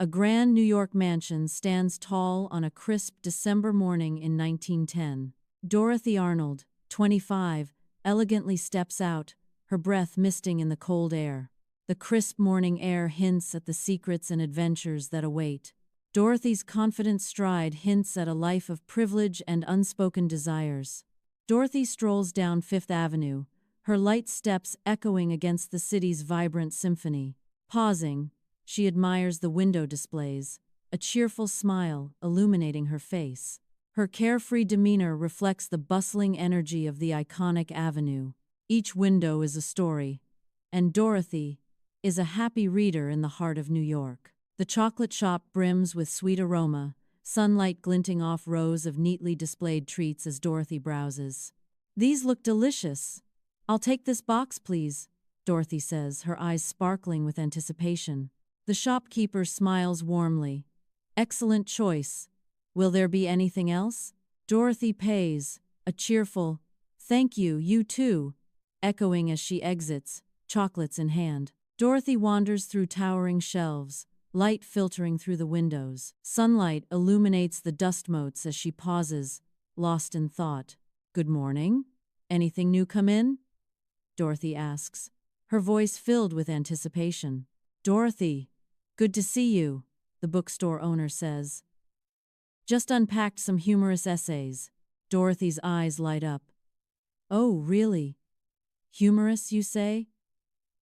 A grand New York mansion stands tall on a crisp December morning in 1910. Dorothy Arnold, 25, elegantly steps out, her breath misting in the cold air. The crisp morning air hints at the secrets and adventures that await. Dorothy's confident stride hints at a life of privilege and unspoken desires. Dorothy strolls down Fifth Avenue, her light steps echoing against the city's vibrant symphony. Pausing, she admires the window displays, a cheerful smile illuminating her face. Her carefree demeanor reflects the bustling energy of the iconic avenue. Each window is a story, and Dorothy is a happy reader in the heart of New York. The chocolate shop brims with sweet aroma, sunlight glinting off rows of neatly displayed treats as Dorothy browses. "These look delicious. I'll take this box, please," Dorothy says, her eyes sparkling with anticipation. The shopkeeper smiles warmly. "Excellent choice. Will there be anything else?" Dorothy pays, a cheerful, "Thank you, you too," echoing as she exits, chocolates in hand. Dorothy wanders through towering shelves, light filtering through the windows. Sunlight illuminates the dust motes as she pauses, lost in thought. "Good morning. Anything new come in?" Dorothy asks, her voice filled with anticipation. "Dorothy, good to see you," the bookstore owner says. "Just unpacked some humorous essays." Dorothy's eyes light up. "Oh, really? Humorous, you say?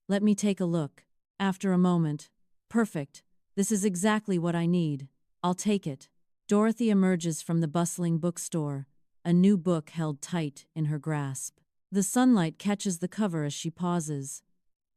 Let me take a look." After a moment, "Perfect. This is exactly what I need. I'll take it." Dorothy emerges from the bustling bookstore, a new book held tight in her grasp. The sunlight catches the cover as she pauses.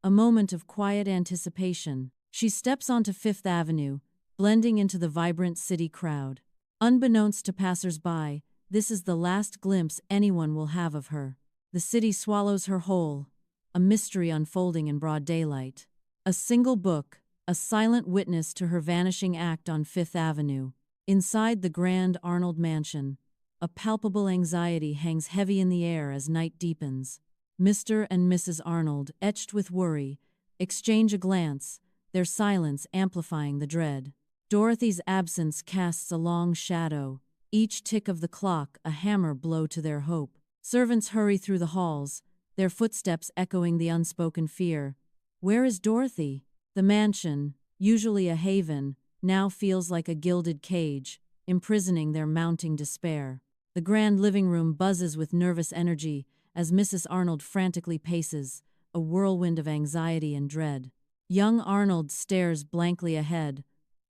A moment of quiet anticipation. She steps onto Fifth Avenue, blending into the vibrant city crowd. Unbeknownst to passers-by, this is the last glimpse anyone will have of her. The city swallows her whole, a mystery unfolding in broad daylight. A single book, a silent witness to her vanishing act on Fifth Avenue. Inside the grand Arnold mansion, a palpable anxiety hangs heavy in the air as night deepens. Mr. and Mrs. Arnold, etched with worry, exchange a glance, their silence amplifying the dread. Dorothy's absence casts a long shadow, each tick of the clock a hammer blow to their hope. Servants hurry through the halls, their footsteps echoing the unspoken fear. Where is Dorothy? The mansion, usually a haven, now feels like a gilded cage, imprisoning their mounting despair. The grand living room buzzes with nervous energy as Mrs. Arnold frantically paces, a whirlwind of anxiety and dread. Young Arnold stares blankly ahead,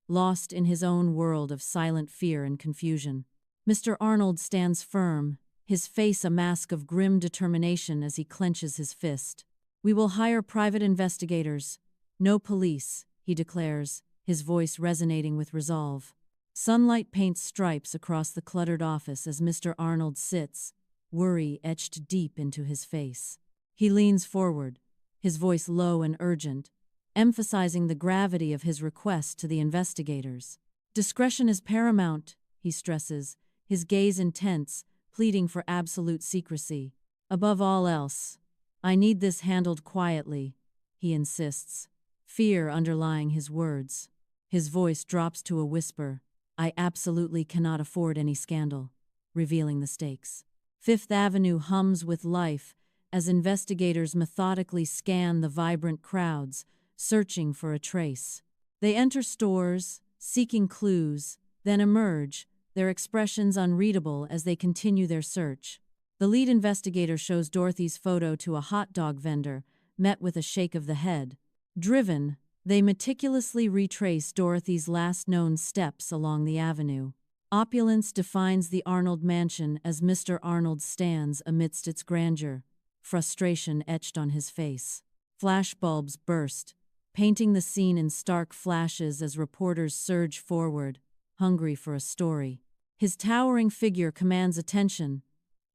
lost in his own world of silent fear and confusion. Mr. Arnold stands firm, his face a mask of grim determination as he clenches his fist. "We will hire private investigators. No police," he declares, his voice resonating with resolve. Sunlight paints stripes across the cluttered office as Mr. Arnold sits, worry etched deep into his face. He leans forward, his voice low and urgent, emphasizing the gravity of his request to the investigators. "Discretion is paramount," he stresses, his gaze intense, pleading for absolute secrecy. "Above all else, I need this handled quietly," he insists, fear underlying his words. His voice drops to a whisper. "I absolutely cannot afford any scandal," revealing the stakes. Fifth Avenue hums with life as investigators methodically scan the vibrant crowds, searching for a trace. They enter stores, seeking clues, then emerge, their expressions unreadable as they continue their search. The lead investigator shows Dorothy's photo to a hot dog vendor, met with a shake of the head. Driven, they meticulously retrace Dorothy's last known steps along the avenue. Opulence defines the Arnold mansion as Mr. Arnold stands amidst its grandeur, frustration etched on his face. Flashbulbs burst, painting the scene in stark flashes as reporters surge forward, hungry for a story. His towering figure commands attention,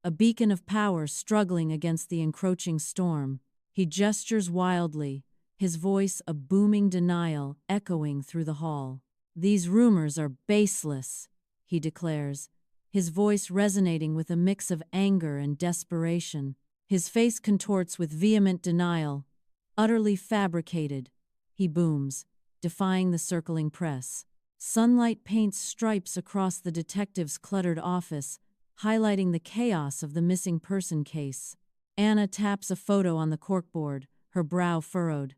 a beacon of power struggling against the encroaching storm. He gestures wildly, his voice a booming denial echoing through the hall. "These rumors are baseless," he declares, his voice resonating with a mix of anger and desperation. His face contorts with vehement denial. "Utterly fabricated," he booms, defying the circling press. Sunlight paints stripes across the detective's cluttered office, highlighting the chaos of the missing person case. Anna taps a photo on the corkboard, her brow furrowed.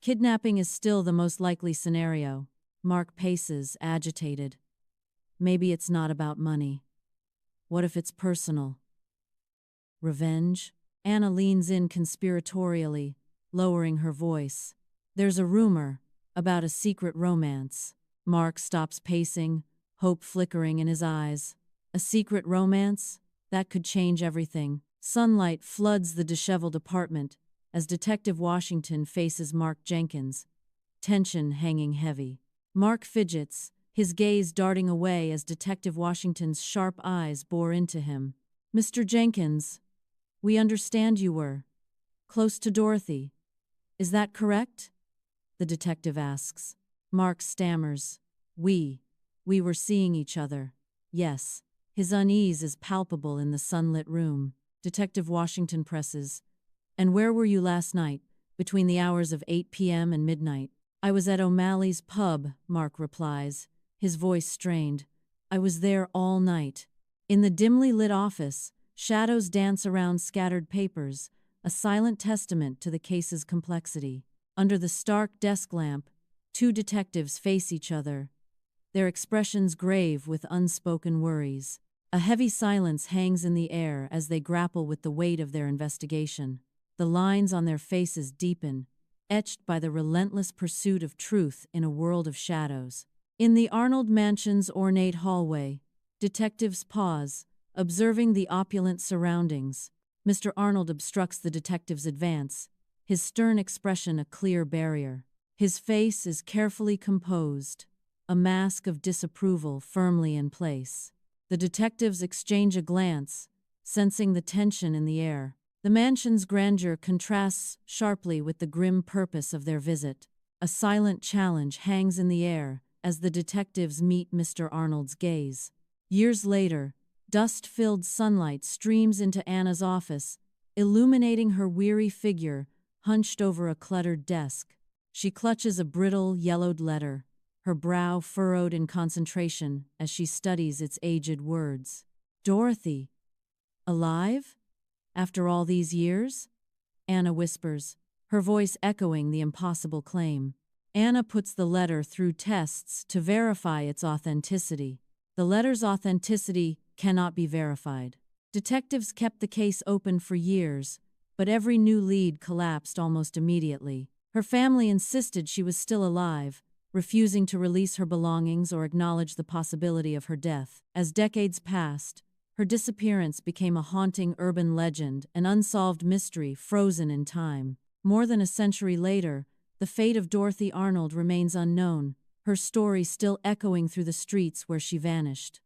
Kidnapping is still the most likely scenario. Mark paces, agitated. Maybe it's not about money. What if it's personal? Revenge? Anna leans in conspiratorially, lowering her voice. There's a rumor about a secret romance. Mark stops pacing, hope flickering in his eyes. A secret romance? That could change everything. Sunlight floods the disheveled apartment as Detective Washington faces Mark Jenkins, tension hanging heavy. Mark fidgets, his gaze darting away as Detective Washington's sharp eyes bore into him. Mr. Jenkins, we understand you were close to Dorothy. Is that correct? The detective asks. Mark stammers. We were seeing each other. Yes. His unease is palpable in the sunlit room. Detective Washington presses. And where were you last night, between the hours of 8 p.m. and midnight? I was at O'Malley's pub, Mark replies, his voice strained. I was there all night. In the dimly lit office, shadows dance around scattered papers, a silent testament to the case's complexity. Under the stark desk lamp, two detectives face each other, their expressions grave with unspoken worries. A heavy silence hangs in the air as they grapple with the weight of their investigation. The lines on their faces deepen, etched by the relentless pursuit of truth in a world of shadows. In the Arnold mansion's ornate hallway, detectives pause, observing the opulent surroundings. Mr. Arnold obstructs the detective's advance, his stern expression a clear barrier. His face is carefully composed, a mask of disapproval firmly in place. The detectives exchange a glance, sensing the tension in the air. The mansion's grandeur contrasts sharply with the grim purpose of their visit. A silent challenge hangs in the air as the detectives meet Mr. Arnold's gaze. Years later, dust-filled sunlight streams into Anna's office, illuminating her weary figure hunched over a cluttered desk. She clutches a brittle, yellowed letter, her brow furrowed in concentration as she studies its aged words. Dorothy. Alive? After all these years? Anna whispers, her voice echoing the impossible claim. Anna puts the letter through tests to verify its authenticity. The letter's authenticity cannot be verified. Detectives kept the case open for years, but every new lead collapsed almost immediately. Her family insisted she was still alive, refusing to release her belongings or acknowledge the possibility of her death. As decades passed, her disappearance became a haunting urban legend, an unsolved mystery frozen in time. More than a century later, the fate of Dorothy Arnold remains unknown, her story still echoing through the streets where she vanished.